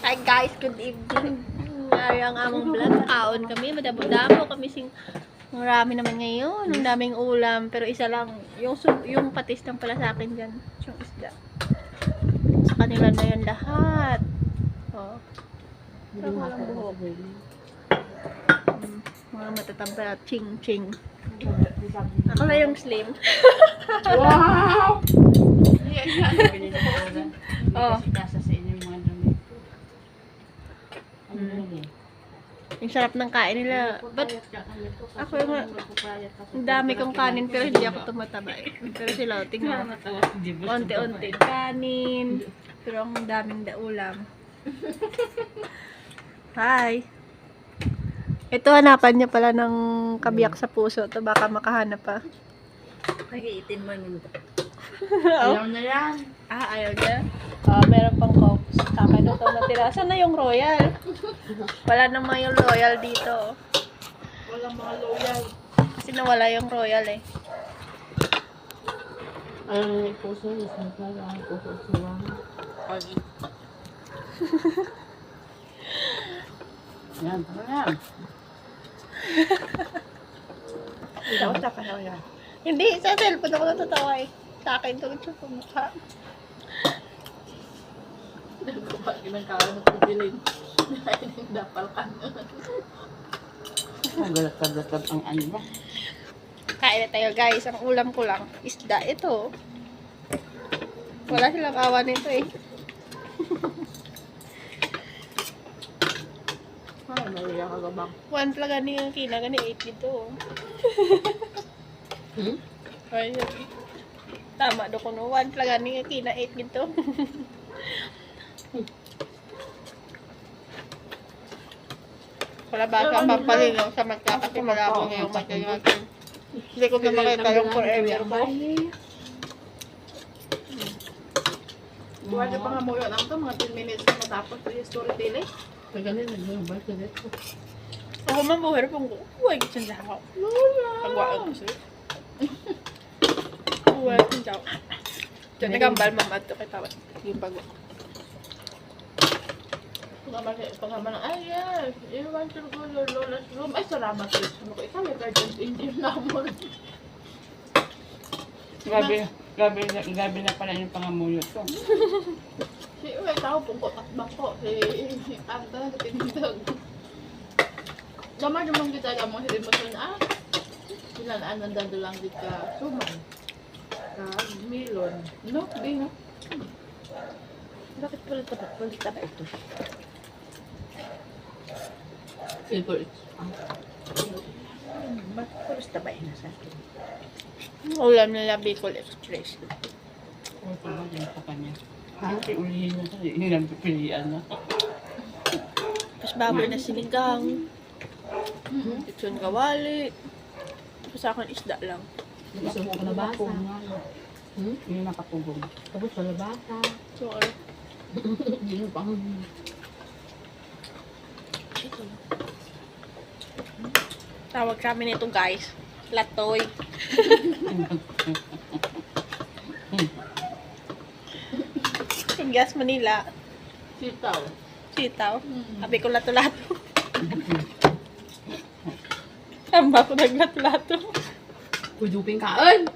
Hi guys, good evening. Ngari ang among vlog. Kaon kami, madabo-dabo kami sing marami naman ngayon. Ang daming ulam, pero isa lang yung patis lang pala sa akin diyan, yung isda. Sa kanila na yan lahat. Oh. Pero walang buhok. Mga matatamba, ching-ching. Ako na yung slim. Wow! Oh. Yung sarap ng kain nila. But ako yung ang dami kong kanin pero hindi ako tumataba eh. Pero sila, tingnan mo. Onti-onti kanin. Pero ang daming ulam. Hi! Ito hanapan niya pala ng kabiyak sa puso. Ito baka makahanap pa. Nag-iitin mo yun. Ayaw na yan. ayaw niya? Meron pang coke. Taka na ito natira. Saan na yung royal? Wala naman yung royal dito. Walang mga loyal. Kasi nawala yung royal eh. Ay, puso. Isang pala. Puso sila. Yan, tara yan. Ikaw, taka na yan. Hindi, sa cellphone ako natatawa eh. Sa akin ito ito mukha. Kapag ginagkaroon ng pagbilin. Dapal ka na. Galat-galat ang ano ba? Kain na tayo guys. Ang ulam ko lang, isda ito. Wala silang awa nito eh. Ay, nariya ka gabang. One pala gani yung kina, gani 8 dito. Ay, tama do ko no. One pala gani yung kina 8 dito. Wala ba sa pampalino sa mata kasi malabo ngayong mata natin. Hindi ko na makita yung forever ko. Buwan na pa nga mo yun. Ang ito, mga 10 minutes na matapos yung storytelling. Tagalin, nag-babay ka dito. Ako man buhay pang buhay kitsan sa ako. Pagwaan ko sa'yo. Buhay kitsan sa ako. Diyan nagambal mamat to kay tawad. Yung pagwa. Pagkama na, ay yes, you want to go to your lola's room. Ay, salamat eh. Ano ko, ikaw may guardian angel na mo. Gabi na pala yung pangamuyo to. Si Uwe, tao pong ko, takbang ko. Si Anta, tinitag. Gamar naman kita gamang si Dimotun, sinanaan nandando lang dit ka suman. Milon. No, di no. Bakit pulit ba ito? Silver. Ba't pulit ba ina sa akin? Ulam nila Bicol Express. O, tama din sa kanya. Kasi ulihin na sa yung pipilian na. Tapos baboy na sinigang. Lechon kawali. Tapos sa akin isda lang. Gusto mo kalabasa. Yung nakapugong. Tapos kalabasa. So, ano? Hindi mo pang... Tawag sa amin ito guys. Latoy. Gas Manila. Sitaw. Sitaw. Sabi ko lato-lato. Tamba ko naglato-lato. Kuduping kaan.